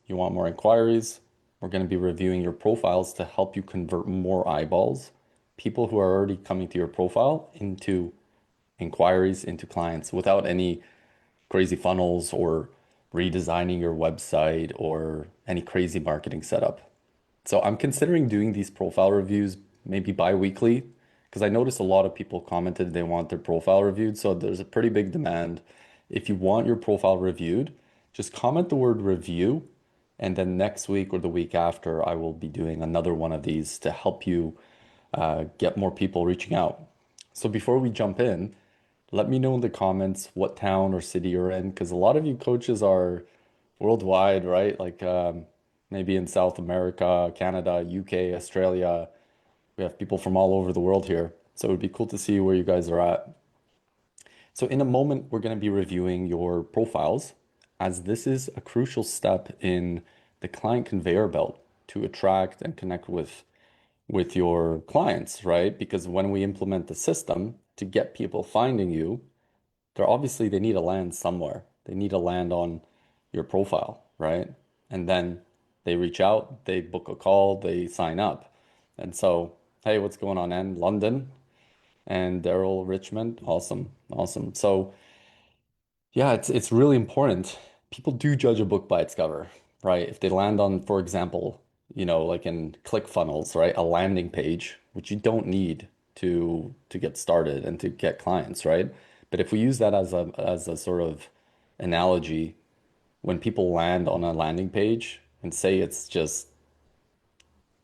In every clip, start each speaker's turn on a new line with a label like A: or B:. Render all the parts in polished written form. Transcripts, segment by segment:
A: you want more inquiries, we're going to be reviewing your profiles to help you convert more eyeballs, people who are already coming to your profile into inquiries, into clients without any crazy funnels or redesigning your website or any crazy marketing setup. So I'm considering doing these profile reviews maybe bi-weekly because I noticed a lot of people commented they want their profile reviewed. So there's a pretty big demand. If you want your profile reviewed, just comment the word review. And then next week or the week after, I will be doing another one of these to help you get more people reaching out. So before we jump in, let me know in the comments what town or city you're in, because a lot of you coaches are worldwide, right? Like maybe in South America, Canada, UK, Australia. We have people from all over the world here. So it would be cool to see where you guys are at. So in a moment, we're going to be reviewing your profiles, as this is a crucial step in the client conveyor belt to attract and connect with your clients, right? Because when we implement the system to get people finding you, they need to land somewhere. They need to land on your profile, right? And then they reach out, they book a call, they sign up. And so, hey, what's going on, Ann? London and Daryl Richmond. Awesome. Awesome. So yeah, it's really important. People do judge a book by its cover, right? If they land on, for example, like in ClickFunnels, right? A landing page, which you don't need to get started and to get clients, right? But if we use that as a sort of analogy, when people land on a landing page and say it's just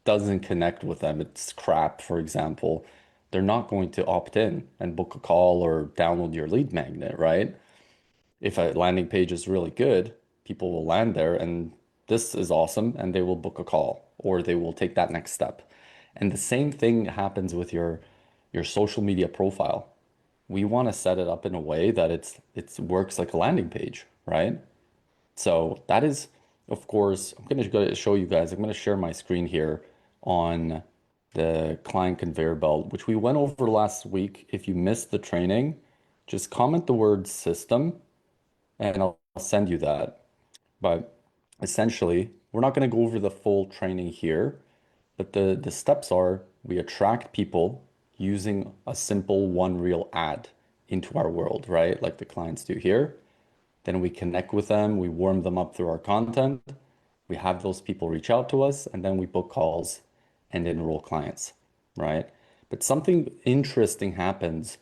A: doesn't connect with them, it's crap, for example, they're not going to opt in and book a call or download your lead magnet, right? If a landing page is really good, people will land there and this is awesome and they will book a call or they will take that next step. And the same thing happens with your social media profile. We want to set it up in a way that it works like a landing page, right? So that is, of course, I'm going to go show you guys. I'm going to share my screen here on the client conveyor belt, which we went over last week. If you missed the training, just comment the word system and I'll send you that. But essentially, we're not going to go over the full training here, but the steps are we attract people using a simple one reel ad into our world, right? Like the clients do here. Then we connect with them, we warm them up through our content, we have those people reach out to us, and then we book calls and enroll clients, right? But something interesting happens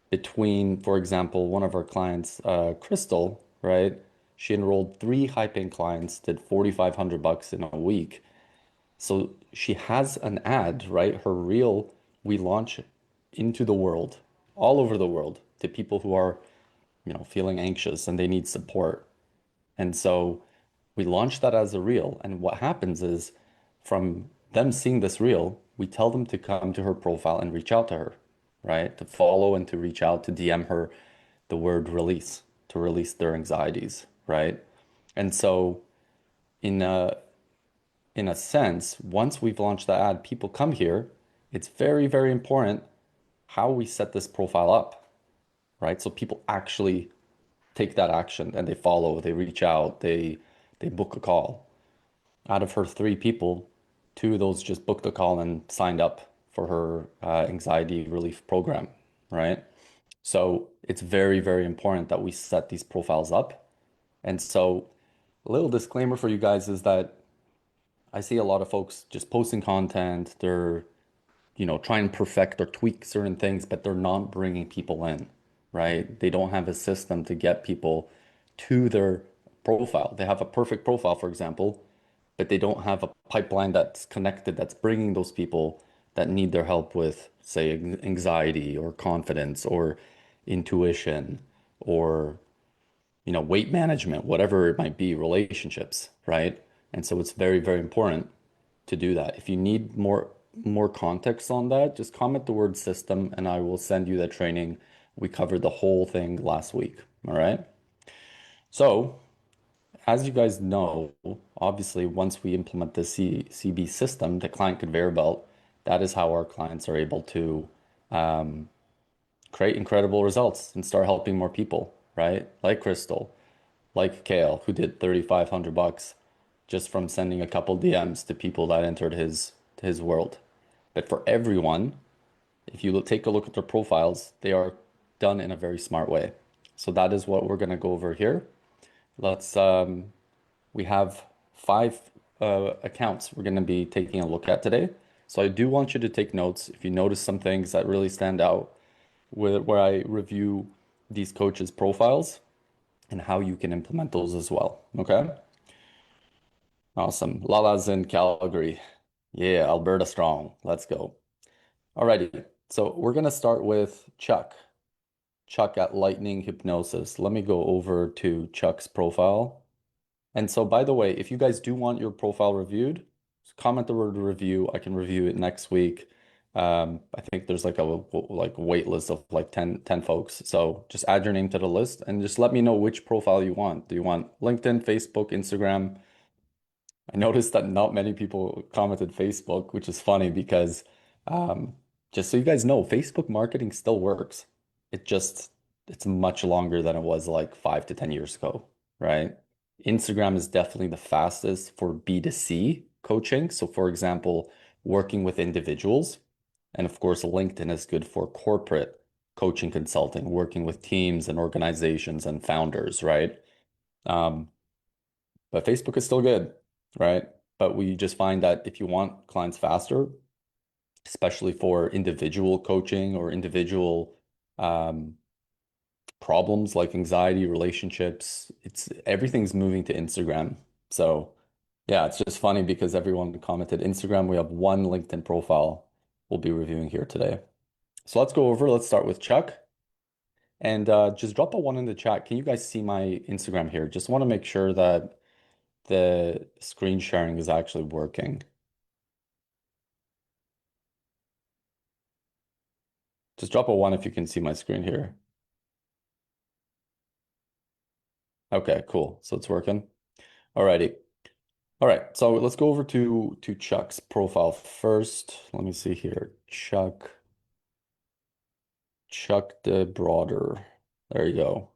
A: between, for example, one of our clients, Crystal, right? She enrolled three high-paying clients, did 4,500 bucks in a week. So she has an ad, right? Her reel, we launch into the world, all over the world, to people who are, feeling anxious and they need support. And so we launch that as a reel. And what happens is from them seeing this reel, we tell them to come to her profile and reach out to her, right? To follow and to reach out, to DM her the word release, to release their anxieties, right? And so in a in a sense, once we've launched the ad, people come here. It's very, very important how we set this profile up, right? So people actually take that action and they follow, they reach out, they book a call. Out of her three people, two of those just booked a call and signed up for her anxiety relief program, right? So it's very, very important that we set these profiles up. And so a little disclaimer for you guys is that I see a lot of folks just posting content. They're, trying to perfect or tweak certain things, but they're not bringing people in, right? They don't have a system to get people to their profile. They have a perfect profile, for example, but they don't have a pipeline that's connected, that's bringing those people that need their help with, say, anxiety or confidence or intuition or, weight management, whatever it might be, relationships, right? And so it's very, very important to do that. If you need more context on that, just comment the word system and I will send you the training. We covered the whole thing last week. All right. So as you guys know, obviously, once we implement the CB system, the client conveyor belt, that is how our clients are able to um, create incredible results and start helping more people, right? Like Crystal, like Kale, who did 3,500 bucks just from sending a couple DMs to people that entered his world. But for everyone, if you take a look at their profiles, they are done in a very smart way. So that is what we're going to go over here. Let's we have five accounts we're going to be taking a look at today. So I do want you to take notes if you notice some things that really stand out where I review these coaches' profiles and how you can implement those as well. Okay? Awesome. Lala's in Calgary. Yeah, Alberta strong. Let's go. Alrighty. So we're going to start with Chuck. Chuck at Lightning Hypnosis. Let me go over to Chuck's profile. And so, by the way, if you guys do want your profile reviewed, comment the word review. I can review it next week. I think there's like a wait list of like 10 folks. So just add your name to the list and just let me know which profile you want. Do you want LinkedIn, Facebook, Instagram? I noticed that not many people commented Facebook, which is funny because um, just so you guys know, Facebook marketing still works. It just it's much longer than it was like 5 to 10 years ago, right? Instagram is definitely the fastest for B2C coaching. So for example, working with individuals. And of course, LinkedIn is good for corporate coaching consulting, working with teams and organizations and founders, right? Um, but Facebook is still good, right? But we just find that if you want clients faster, especially for individual coaching or individual um, problems like anxiety, relationships, it's everything's moving to Instagram. So yeah, it's just funny because everyone commented Instagram. We have one LinkedIn profile we'll be reviewing here today. So let's go over, let's start with Chuck. And just drop a one in the chat. Can you guys see my Instagram here? Just want to make sure that the screen sharing is actually working. Just drop a one if you can see my screen here. Okay, cool. So it's working. Alrighty. All right. So let's go over to Chuck's profile first. Let me see here. Chuck the Broader. There you go.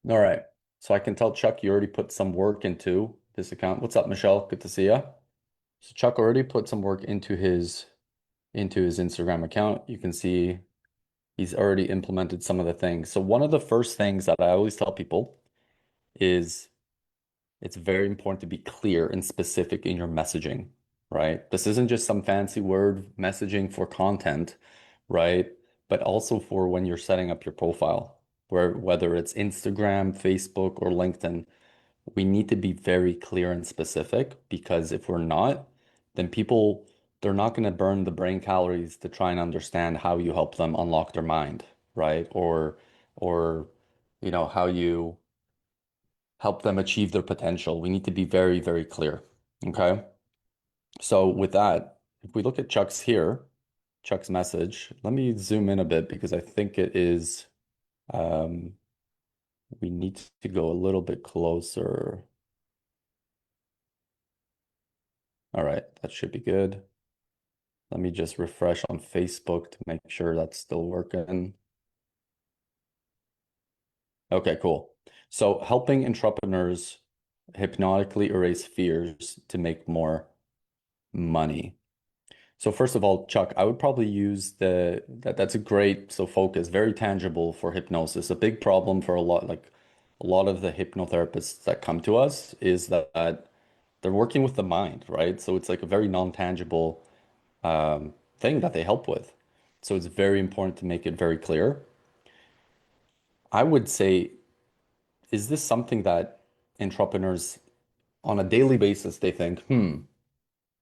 A: All right. So I can tell Chuck you already put some work into this account. What's up, Michelle? Good to see you. So Chuck already put some work into his Instagram account. You can see he's already implemented some of the things. So one of the first things that I always tell people is it's very important to be clear and specific in your messaging, right? This isn't just some fancy word messaging for content, right? But also for when you're setting up your profile, where whether it's Instagram, Facebook, or LinkedIn, we need to be very clear and specific because if we're not, then people they're not going to burn the brain calories to try and understand how you help them unlock their mind, right? Or how you help them achieve their potential. We need to be very, very clear. Okay. So with that, if we look at Chuck's here, Chuck's message, let me zoom in a bit because I think it is, um, we need to go a little bit closer. All right, that should be good. Let me just refresh on Facebook to make sure that's still working. Okay, cool. So helping entrepreneurs hypnotically erase fears to make more money. So first of all, Chuck, I would probably use that's a great focus, very tangible for hypnosis. A big problem for a lot of the hypnotherapists that come to us is that they're working with the mind, right? So it's like a very non-tangible thing that they help with. So it's very important to make it very clear. I would say, is this something that entrepreneurs on a daily basis they think,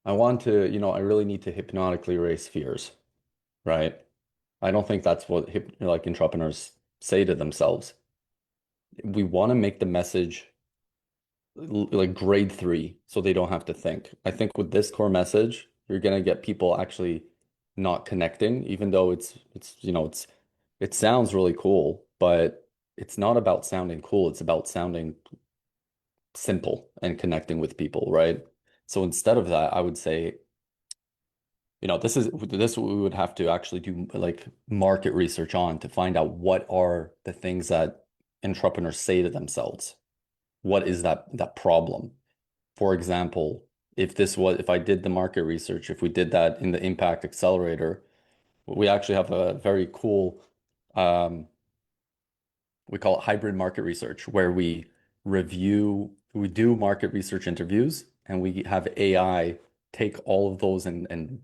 A: I want to, I really need to hypnotically erase fears, right? I don't think that's what like entrepreneurs say to themselves. We want to make the message like grade three so they don't have to think. I think with this core message, you're gonna get people actually not connecting, even though it sounds really cool, but it's not about sounding cool, it's about sounding simple and connecting with people, right? So instead of that, I would say this we would have to actually do like market research on to find out what are the things that entrepreneurs say to themselves. what is that problem? For example, if I did the market research, if we did that in the Impact Accelerator, we actually have a very cool um, we call it hybrid market research, where we do market research interviews and we have AI take all of those and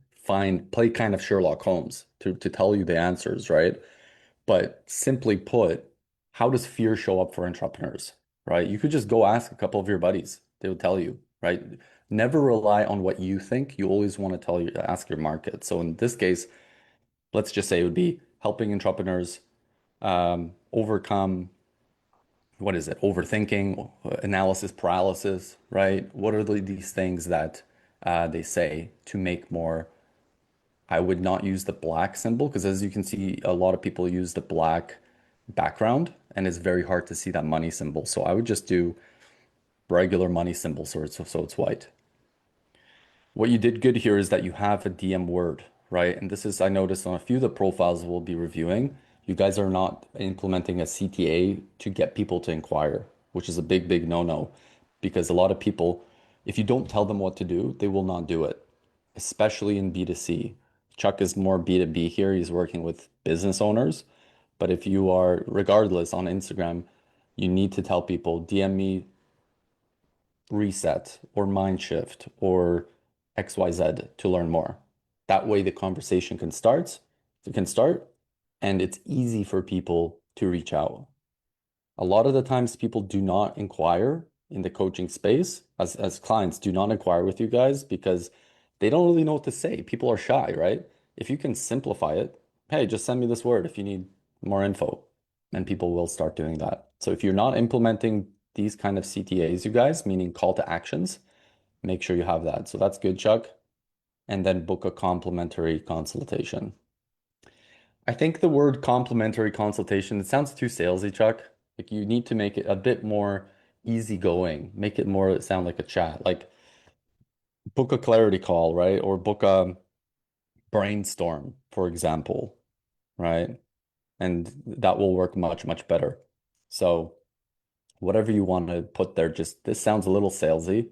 A: play kind of Sherlock Holmes to tell you the answers, right? But simply put, how does fear show up for entrepreneurs, right? You could just go ask a couple of your buddies. They would tell you, right? Never rely on what you think. You always want to ask your market. So in this case, let's just say it would be helping entrepreneurs overcome what is it? Overthinking, analysis paralysis, right? What are these things that they say to make more? I would not use the black symbol because, as you can see, a lot of people use the black background and it's very hard to see that money symbol. So I would just do regular money symbol so it's white. What you did good here is that you have a DM word, right? And this is, I noticed on a few of the profiles we'll be reviewing, you guys are not implementing a CTA to get people to inquire, which is a big, big no-no. Because a lot of people, if you don't tell them what to do, they will not do it, especially in B2C. Chuck is more B2B here. He's working with business owners. But if you are, regardless, on Instagram, you need to tell people, DM me reset or mind shift or XYZ to learn more. That way the conversation can start and it's easy for people to reach out. A lot of the times people do not inquire in the coaching space as clients do not inquire with you guys because they don't really know what to say. People are shy, right? If you can simplify it, hey, just send me this word if you need more info, and people will start doing that. So if you're not implementing these kind of CTAs, you guys, meaning call to actions, make sure you have that. So that's good, Chuck. And then book a complimentary consultation. I think the word complimentary consultation, it sounds too salesy, Chuck. Like you need to make it a bit more easygoing, make it more sound like a chat, like book a clarity call, right? Or book a brainstorm, for example, right? And that will work much, much better. So whatever you want to put there, just this sounds a little salesy.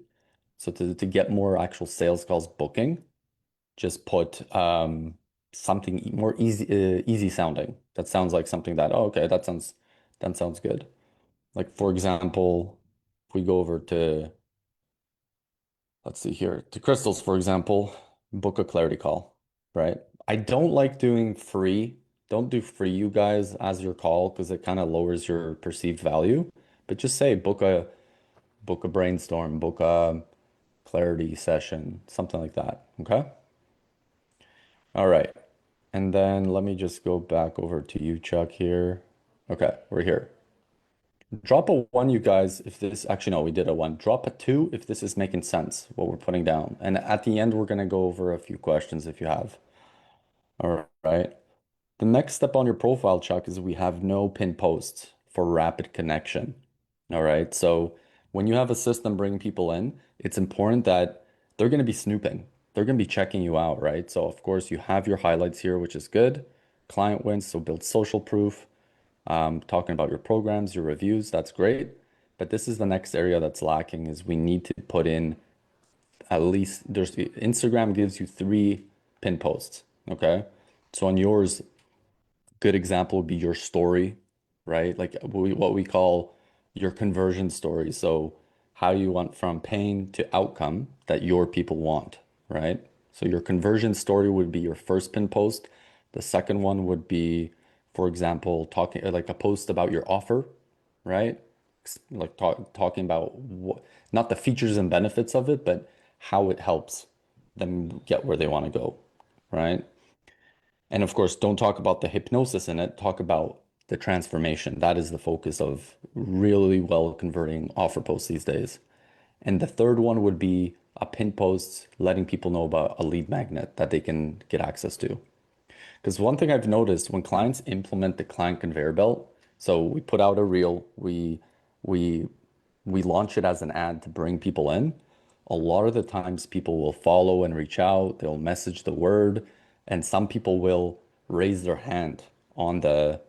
A: So to get more actual sales calls booking, just put something more easy sounding. That sounds like something that, oh, okay, that sounds good. Like for example, if we go over to, let's see here, to crystals, for example, book a clarity call, right? I don't like doing free. Don't do free, you guys, as your call because it kind of lowers your perceived value. But just say book a brainstorm, book a clarity session, something like that. Okay. All right. And then let me just go back over to you, Chuck, here. Okay, we're here. Drop a one, you guys, if this, actually, no, we did a one. Drop a two if this is making sense, what we're putting down. And at the end, we're going to go over a few questions if you have. All right. The next step on your profile, Chuck, is we have no pin posts for rapid connection. All right. So when you have a system bringing people in, it's important that they're going to be snooping. They're going to be checking you out, right? So of course you have your highlights here, which is good. Client wins, so build social proof. Talking about your programs, your reviews, that's great. But this is the next area that's lacking is we need to put in at least Instagram gives you 3 pin posts. Okay. So on yours, good example would be your story, right? Like what we call your conversion story. So how you went from pain to outcome that your people want, right? So your conversion story would be your first pin post. The second one would be, for example, talking like a post about your offer, right? Like talking about what, not the features and benefits of it, but how it helps them get where they want to go, right? And of course, don't talk about the hypnosis in it, talk about the transformation. That is the focus of really well converting offer posts these days. And the third one would be a pin post letting people know about a lead magnet that they can get access to. Because one thing I've noticed when clients implement the client conveyor belt, so we put out a reel, we we launch it as an ad to bring people in. A lot of the times people will follow and reach out, they'll message the word, and some people will raise their hand on the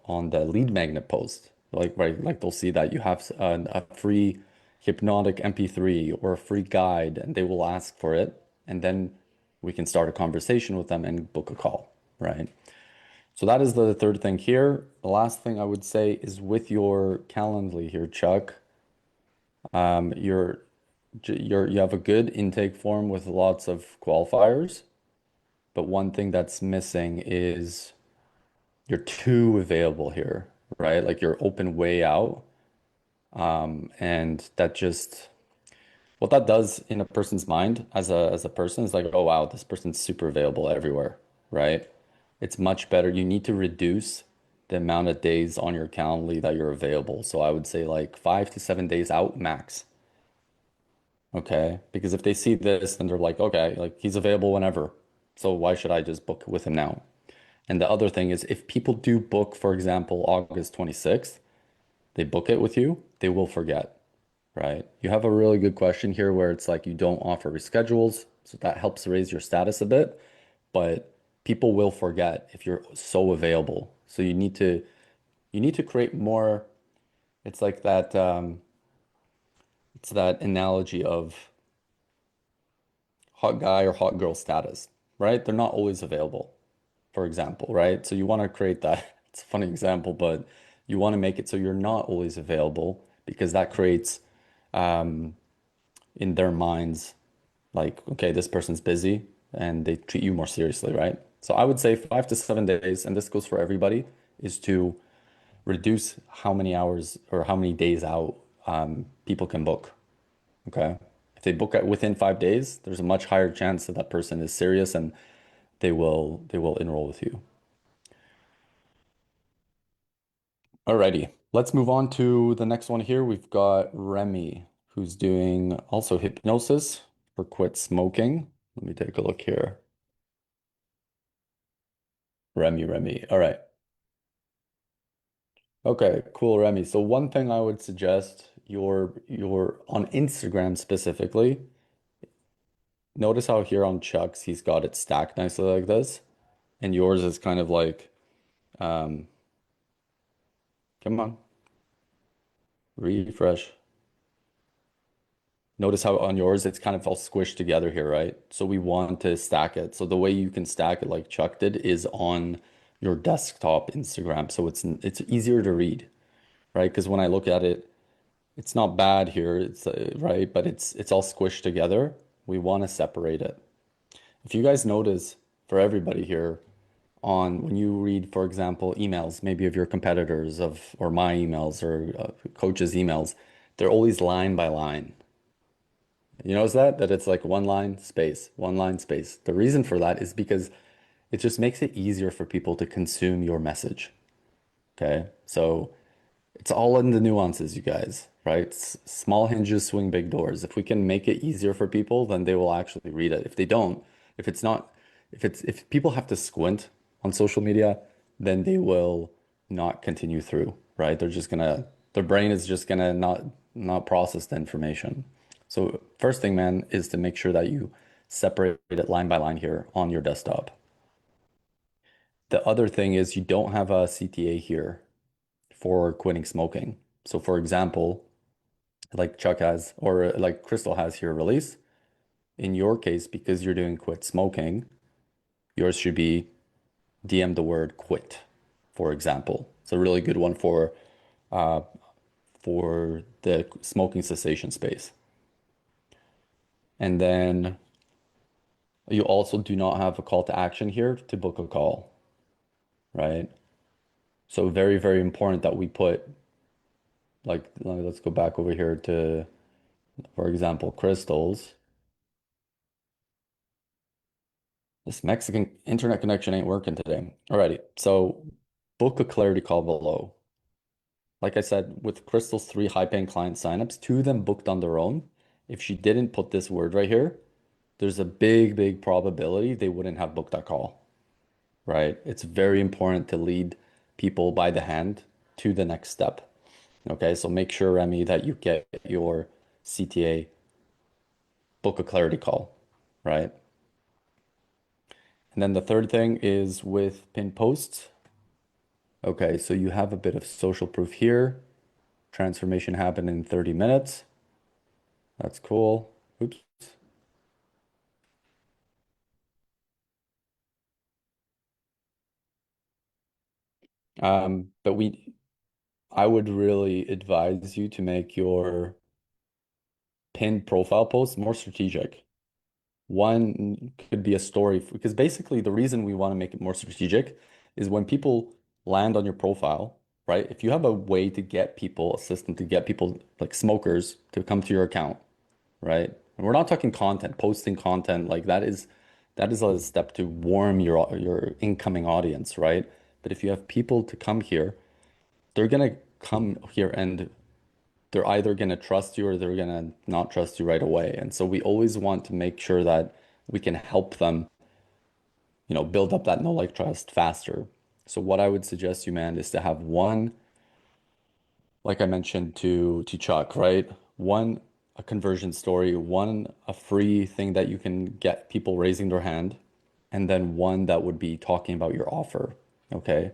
A: lead magnet post. Like right, like they'll see that you have a free hypnotic MP3 or a free guide, and they will ask for it, and then we can start a conversation with them and book a call, right? So that is the third thing here. The last thing I would say is with your Calendly here, Chuck, you're you have a good intake form with lots of qualifiers, but one thing that's missing is you're too available here, right? Like you're open way out. And that just what that does in a person's mind as a person is like, oh wow, this person's super available everywhere, right? It's much better. You need to reduce the amount of days on your Calendly that you're available. So I would say like 5 to 7 days out max. Okay. Because if they see this, then they're like, okay, like he's available whenever. So why should I just book with him now? And the other thing is if people do book, for example, August 26th, they book it with you, they will forget, right? You have a really good question here where it's like you don't offer reschedules, so that helps raise your status a bit, but people will forget if you're so available. So you need to create more, it's like that it's that analogy of hot guy or hot girl status, right? They're not always available, for example, right? So you want to create that. It's a funny example, but you want to make it so you're not always available because that creates in their minds like, okay, this person's busy and they treat you more seriously, right? So I would say 5 to 7 days, and this goes for everybody, is to reduce how many hours or how many days out people can book. Okay. If they book within 5 days, there's a much higher chance that that person is serious and they will enroll with you. Alrighty, let's move on to the next one here. We've got Remy, who's doing also hypnosis for quit smoking. Let me take a look here. Remy. All right. Okay, cool, Remy. So one thing I would suggest, you're on Instagram specifically. Notice how here on Chuck's he's got it stacked nicely like this, and yours is kind of like, um, come on, refresh. Notice how on yours it's kind of all squished together here, right? So we want to stack it. So the way you can stack it like Chuck did is on your desktop Instagram. So it's easier to read, right? Because when I look at it, it's not bad here, it's right, but it's all squished together. We want to separate it. If you guys notice for everybody here on when you read, for example, emails, maybe of your competitors of or my emails or coaches' emails, they're always line by line. You notice that? That it's like one line, space, one line, space. The reason for that is because it just makes it easier for people to consume your message. Okay. So it's all in the nuances, you guys, right? Small hinges swing big doors. If we can make it easier for people, then they will actually read it. If they don't, if it's not, if people have to squint on social media, then they will not continue through, right? Their brain is just gonna not process the information. So first thing, man, is to make sure that you separate it line by line here on your desktop. The other thing is you don't have a CTA here for quitting smoking. So for example, like Chuck has, or like Crystal has here release, in your case, because you're doing quit smoking, yours should be DM the word quit, for example. It's a really good one uh, for the smoking cessation space. And then you also do not have a call to action here to book a call, right? So very, very important that we put like let's go back over here to, for example, crystals. This Mexican internet connection ain't working today. Alrighty, so book a clarity call below. Like I said, with Crystal's 3 high-paying client signups, 2 of them booked on their own. If she didn't put this word right here, there's a big, big probability they wouldn't have booked that call, right? It's very important to lead people by the hand to the next step. Okay, so make sure, Remy, that you get your CTA book a clarity call, right? And then the third thing is with pin posts. Okay, so you have a bit of social proof here. Transformation happened in 30 minutes. That's cool. Oops. But I would really advise you to make your pinned profile posts more strategic. One could be a story because basically the reason we want to make it more strategic is when people land on your profile, right? If you have a way to get people, a system to get people like smokers to come to your account, right? And we're not talking content, posting content like that is a step to warm your incoming audience, right? But if you have people to come here, they're gonna come here and they're either going to trust you or they're going to not trust you right away. And so we always want to make sure that we can help them, build up that know like trust faster. So what I would suggest you, man, is to have one, like I mentioned to Chuck, right? One, a conversion story, one, a free thing that you can get people raising their hand, and then one that would be talking about your offer. Okay.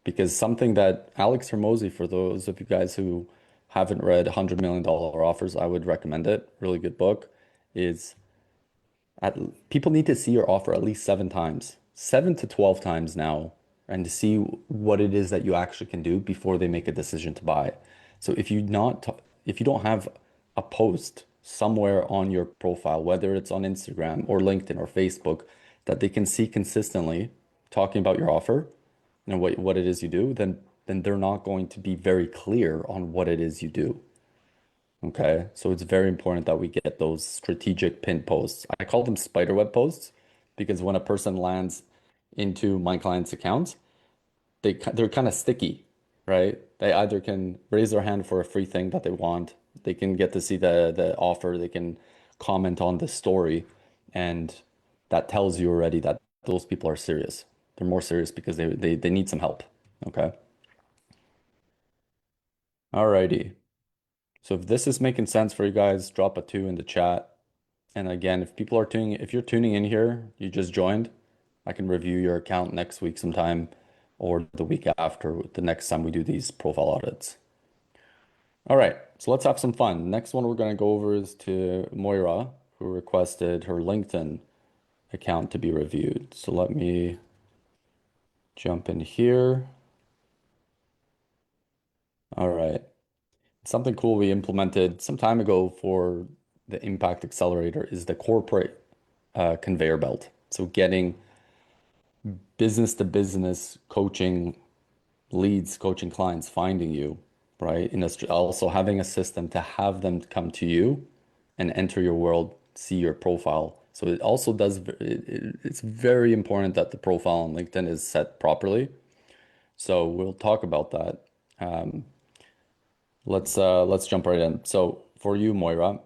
A: Because something that Alex Hermosi, for those of you guys who haven't read $100 million offers, I would recommend it. Really good book. Is at people need to see your offer at least 7 times, 7 to 12 times now, and to see what it is that you actually can do before they make a decision to buy. So if you don't have a post somewhere on your profile, whether it's on Instagram or LinkedIn or Facebook, that they can see consistently talking about your offer and what it is you do, then they're not going to be very clear on what it is you do. Okay, so it's very important that we get those strategic pin posts. I call them spiderweb posts because when a person lands into my client's account, they're kind of sticky, right? They either can raise their hand for a free thing that they want, they can get to see the offer, they can comment on the story, and that tells you already that those people are serious. They're more serious because they need some help. Okay. Alrighty. So if this is making sense for you guys, drop a two in the chat. And again, if you're tuning in here, you just joined, I can review your account next week sometime or the week after, the next time we do these profile audits. All right, so let's have some fun. Next one we're going to go over is to Moira, who requested her LinkedIn account to be reviewed. So let me jump in here. All right. Something cool we implemented some time ago for the Impact Accelerator is the corporate conveyor belt. So getting business to business coaching leads, coaching clients, finding you, right? And also having a system to have them come to you and enter your world, see your profile. So it also it's very important that the profile on LinkedIn is set properly. So we'll talk about that. Um, let's jump right in. So for you, Moira,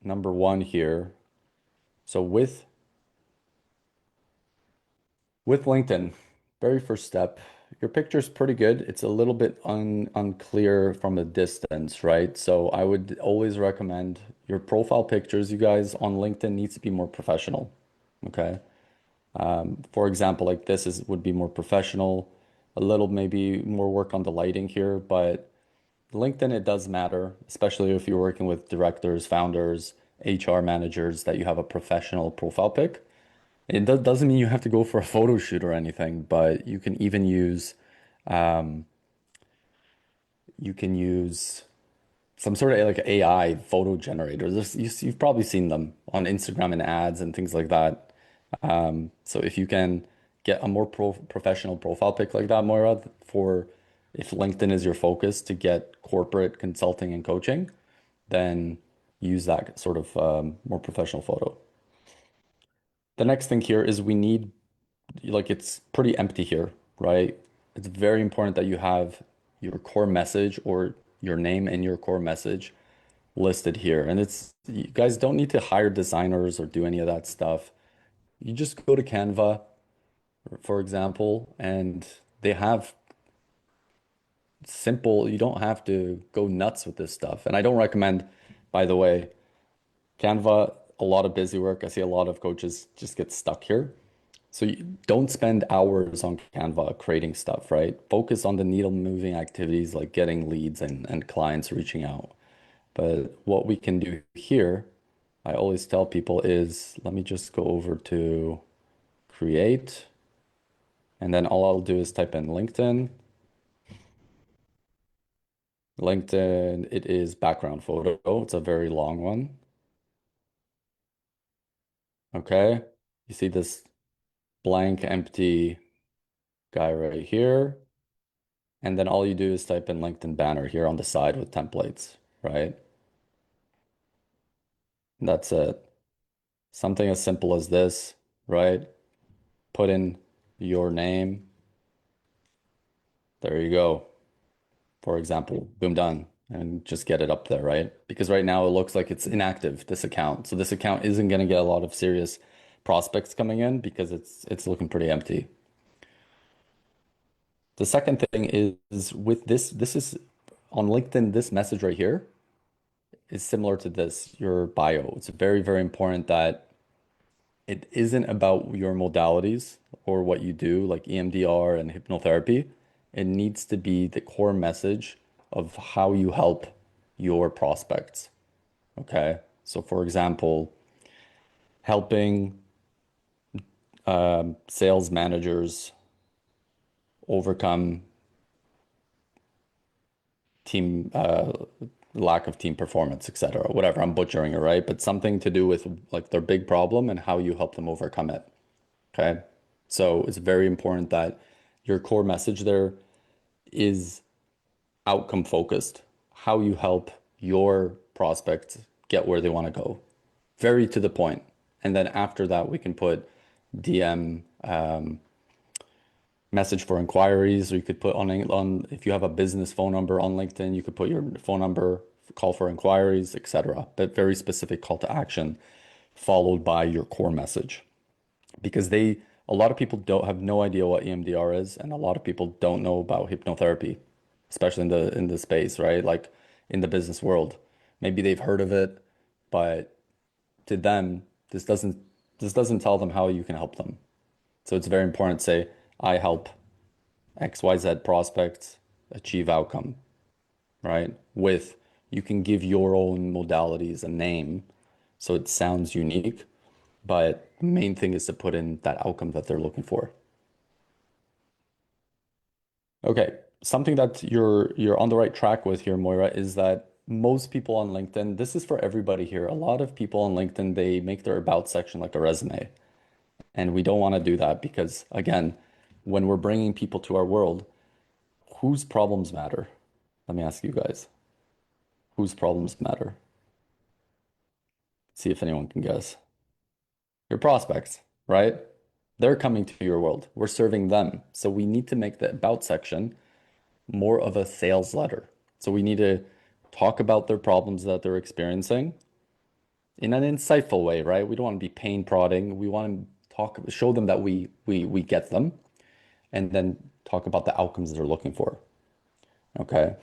A: number one here. So with LinkedIn, very first step, your picture's pretty good. It's a little bit unclear from a distance, right? So I would always recommend your profile pictures, you guys, on LinkedIn needs to be more professional. Okay. For example, like this is would be more professional, a little maybe more work on the lighting here, but LinkedIn, it does matter, especially if you're working with directors, founders, HR managers, that you have a professional profile pic. It doesn't mean you have to go for a photo shoot or anything, but um, you can use some sort of like AI photo generator. You've probably seen them on Instagram and ads and things like that. So if you can get a more professional profile pic like that, Moira, for if LinkedIn is your focus to get corporate consulting and coaching, then use that sort of more professional photo. The next thing here is we need like it's pretty empty here, right? It's very important that you have your core message or your name and your core message listed here. And you guys don't need to hire designers or do any of that stuff. You just go to Canva, for example, and they have simple, you don't have to go nuts with this stuff. And I don't recommend, by the way, Canva, a lot of busy work. I see a lot of coaches just get stuck here. So you don't spend hours on Canva creating stuff, right? Focus on the needle moving activities like getting leads and clients reaching out. But what we can do here, I always tell people is, let me just go over to create, and then all I'll do is type in LinkedIn. LinkedIn, it is background photo. It's a very long one. Okay. You see this blank, empty guy right here. And then all you do is type in LinkedIn banner here on the side with templates, right? That's it. Something as simple as this, right? Put in your name. There you go. For example, boom, done. And just get it up there, right? Because right now it looks like it's inactive, this account. So this account isn't going to get a lot of serious prospects coming in because it's looking pretty empty. The second thing is with this is on LinkedIn, this message right here is similar to this, your bio. It's very, very important that it isn't about your modalities or what you do, like EMDR and hypnotherapy. It needs to be the core message of how you help your prospects. Okay. So, for example, helping sales managers overcome team lack of team performance, etc. Whatever, I'm butchering it, right? But something to do with like their big problem and how you help them overcome it. Okay. So it's very important that your core message there is outcome focused, how you help your prospects get where they want to go. Very to the point. And then after that, we can put DM message for inquiries, or you could put on if you have a business phone number on LinkedIn, you could put your phone number, call for inquiries, etc. But very specific call to action followed by your core message. Because a lot of people don't have no idea what EMDR is, and a lot of people don't know about hypnotherapy, especially in the space, right? Like in the business world. Maybe they've heard of it, but to them, this doesn't tell them how you can help them. So it's very important to say, I help XYZ prospects achieve outcome, right? With you can give your own modalities a name so it sounds unique, but the main thing is to put in that outcome that they're looking for. Okay, something that you're on the right track with here, Moira, is that most people on LinkedIn, this is for everybody here. A lot of people on LinkedIn, they make their about section like a resume. And we don't want to do that because, again, when we're bringing people to our world, whose problems matter? Let me ask you guys, whose problems matter? See if anyone can guess. Your prospects, right? They're coming to your world. We're serving them. So we need to make the about section more of a sales letter. So we need to talk about their problems that they're experiencing in an insightful way, right? We don't want to be pain prodding. We want to show them that we get them, and then talk about the outcomes they're looking for. Okay.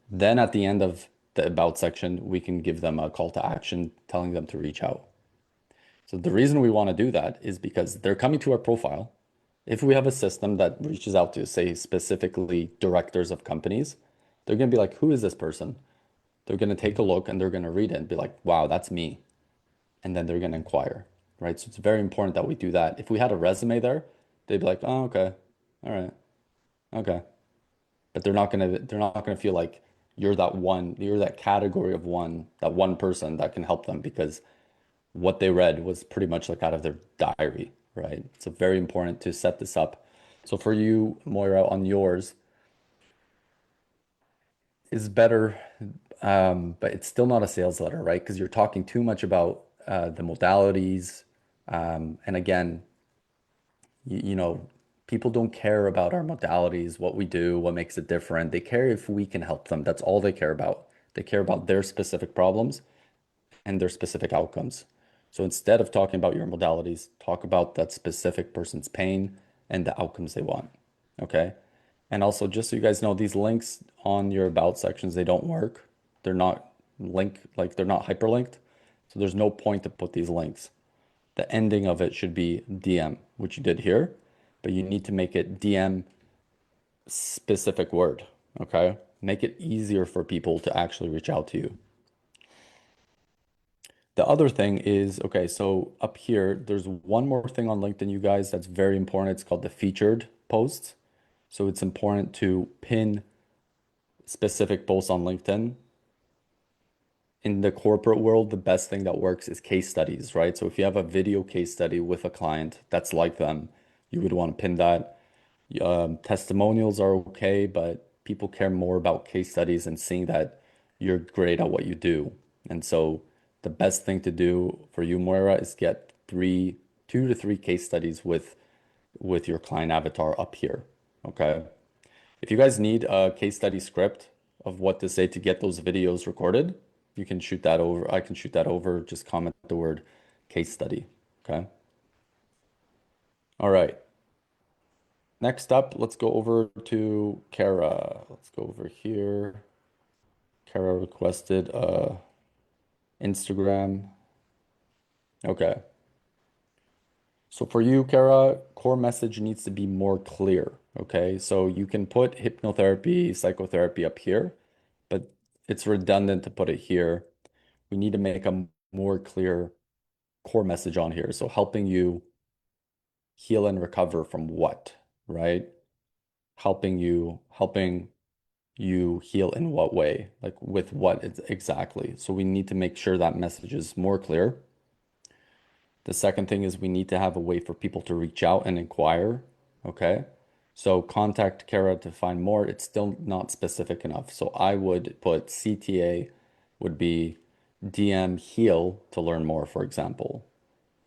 A: Then at the end of the about section, we can give them a call to action telling them to reach out. So the reason we want to do that is because they're coming to our profile. If we have a system that reaches out to, say, specifically directors of companies, they're going to be like, who is this person? They're going to take a look and they're going to read it and be like, wow, that's me. And then they're going to inquire, right? So it's very important that we do that. If we had a resume there, they'd be like, oh, okay. All right. Okay. But they're not gonna feel like you're that category of one, that one person that can help them because what they read was pretty much like out of their diary, right? So very important to set this up. So for you, Moira, on yours is better, but it's still not a sales letter, right? Because you're talking too much about the modalities. And again, you know, people don't care about our modalities, what we do, what makes it different. They care if we can help them. That's all they care about. They care about their specific problems and their specific outcomes. So instead of talking about your modalities, talk about that specific person's pain and the outcomes they want. Okay. And also, just so you guys know, these links on your about sections, they don't work. They're not they're not hyperlinked. So there's no point to put these links. The ending of it should be DM, which you did here, but you need to make it DM specific word. Okay. Make it easier for people to actually reach out to you. The other thing is, okay, so up here, there's one more thing on LinkedIn, you guys, that's very important. It's called the featured posts. So it's important to pin specific posts on LinkedIn. In the corporate world, the best thing that works is case studies, right? So if you have a video case study with a client that's like them, you would want to pin that. Testimonials are okay, but people care more about case studies and seeing that you're great at what you do. And so the best thing to do for you, Moira, is get 2 to 3 case studies with your client avatar up here. Okay. If you guys need a case study script of what to say to get those videos recorded, you can shoot that over. I can shoot that over. Just comment the word case study. Okay. All right. Next up, let's go over to Kara. Let's go over here. Kara requested Instagram. Okay. So for you, Kara, core message needs to be more clear. Okay. So you can put hypnotherapy, psychotherapy up here, but it's redundant to put it here. We need to make a more clear core message on here. So helping you heal and recover from what, right? Helping you heal in what way? Like with what exactly? So we need to make sure that message is more clear. The second thing is we need to have a way for people to reach out and inquire. Okay. So contact Kara to find more. It's still not specific enough. So I would put CTA would be DM heal to learn more, for example.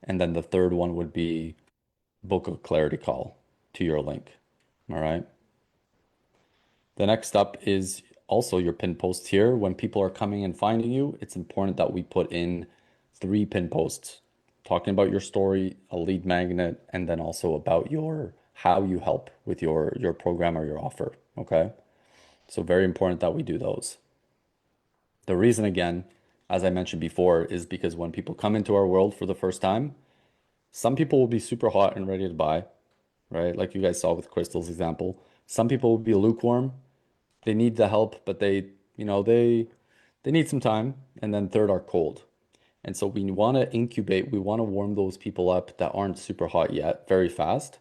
A: And then the third one would be book a clarity call to your link. All right. The next up is also your pin posts here. When people are coming and finding you, it's important that we put in 3 pin posts talking about your story, a lead magnet, and then also about your how you help with your program or your offer. Okay. So very important that we do those. The reason again, as I mentioned before, is because when people come into our world for the first time, some people will be super hot and ready to buy, right? Like you guys saw with Crystal's example. Some people will be lukewarm, they need the help, but they need some time. And then third are cold. And so we want to incubate, we want to warm those people up that aren't super hot yet very fast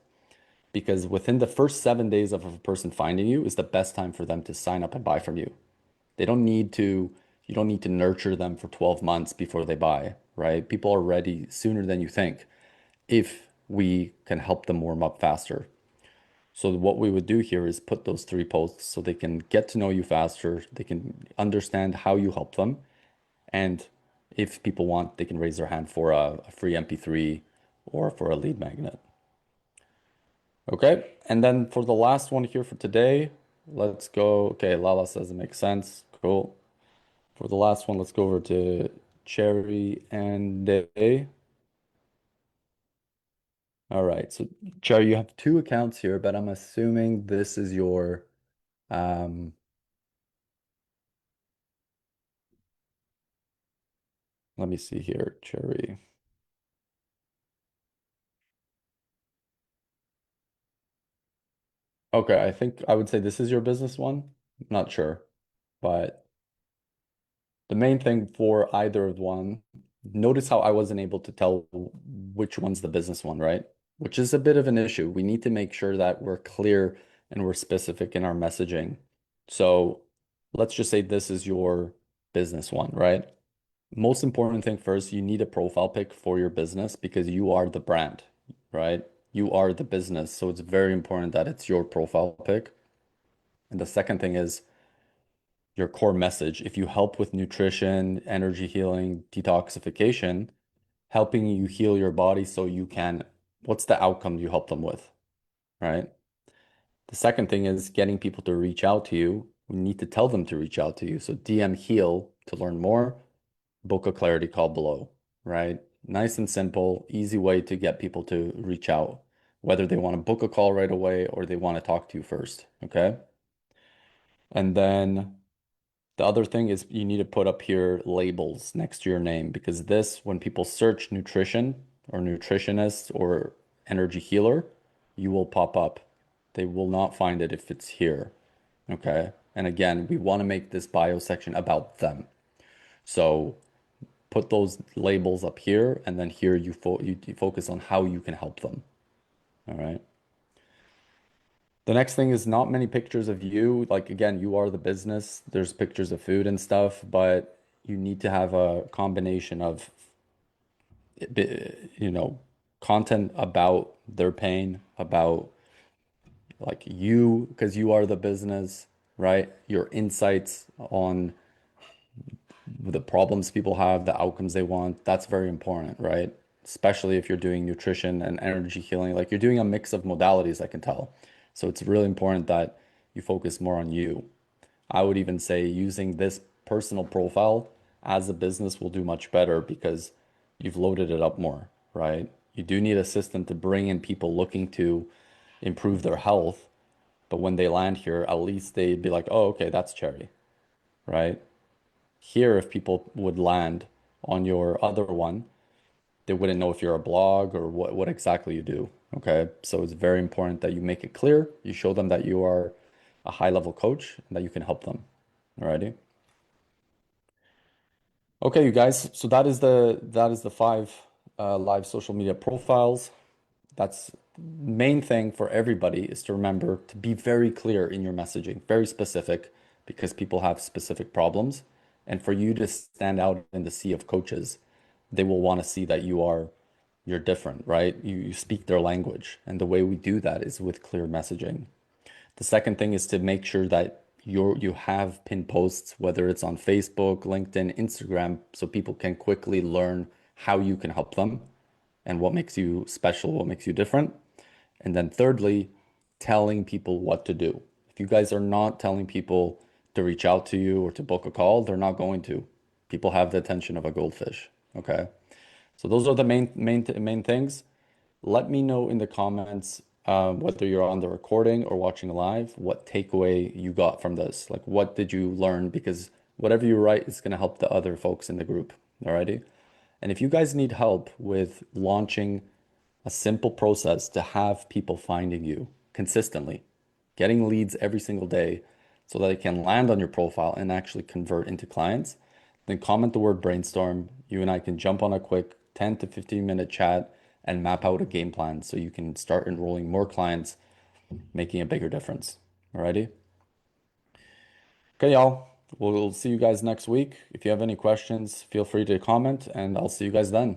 A: because within the first 7 days of a person finding you is the best time for them to sign up and buy from you. They don't need to, you don't need to nurture them for 12 months before they buy, right? People are ready sooner than you think if we can help them warm up faster. So what we would do here is put those 3 posts so they can get to know you faster, they can understand how you help them, and if people want, they can raise their hand for a free MP3 or for a lead magnet. Okay, and then for the last one here for today, let's go. Okay, Lala says it makes sense. Cool. For the last one, let's go over to Cherry and Day. All right, so Cherry, you have 2 accounts here, but I'm assuming this is your um let me see here, Cherry. Okay, I think I would say this is your business one. Not sure, but the main thing for either of one, notice how I wasn't able to tell which one's the business one, right? Which is a bit of an issue. We need to make sure that we're clear and we're specific in our messaging. So let's just say this is your business one, right? Most important thing first, you need a profile pic for your business because you are the brand, right? You are the business. So it's very important that it's your profile pic. And the second thing is your core message. If you help with nutrition, energy healing, detoxification, helping you heal your body so you can, what's the outcome you help them with, right? The second thing is getting people to reach out to you. We need to tell them to reach out to you. So DM heal to learn more, book a clarity call below, right? Nice and simple, easy way to get people to reach out, whether they want to book a call right away or they want to talk to you first, okay? And then the other thing is you need to put up here labels next to your name because this, when people search nutrition or nutritionist or energy healer, you will pop up. They will not find it if it's here. Okay. And again, we want to make this bio section about them. So put those labels up here, and then here you focus on how you can help them. All right. The next thing is not many pictures of you. Like again, you are the business. There's pictures of food and stuff, but you need to have a combination of, you know, content about their pain, about like you, because you are the business, right? Your insights on the problems people have, the outcomes they want. That's very important, right? Especially if you're doing nutrition and energy healing, like you're doing a mix of modalities, I can tell. So it's really important that you focus more on you. I would even say using this personal profile as a business will do much better because you've loaded it up more, right? You do need a system to bring in people looking to improve their health, but when they land here, at least they'd be like, oh, okay, that's Cherry, right? Here, if people would land on your other one, they wouldn't know if you're a blog or what exactly you do. Okay. So it's very important that you make it clear. You show them that you are a high level coach and that you can help them. Alrighty. Okay, you guys. So that is the five live social media profiles. That's main thing for everybody is to remember to be very clear in your messaging, very specific, because people have specific problems. And for you to stand out in the sea of coaches, they will want to see that you're different, right? You speak their language. And the way we do that is with clear messaging. The second thing is to make sure that you have pinned posts, whether it's on Facebook, LinkedIn, Instagram, so people can quickly learn how you can help them and what makes you special, what makes you different. And then thirdly, telling people what to do. If you guys are not telling people to reach out to you or to book a call, they're not going to. People have the attention of a goldfish. Okay. So those are the main things. Let me know in the comments whether you're on the recording or watching live, what takeaway you got from this. Like, what did you learn? Because whatever you write is going to help the other folks in the group. Alrighty. And if you guys need help with launching a simple process to have people finding you consistently, getting leads every single day so that they can land on your profile and actually convert into clients, then comment the word brainstorm. You and I can jump on a quick 10 to 15-minute chat and map out a game plan so you can start enrolling more clients, making a bigger difference. Alrighty? Okay, y'all. We'll see you guys next week. If you have any questions, feel free to comment and I'll see you guys then.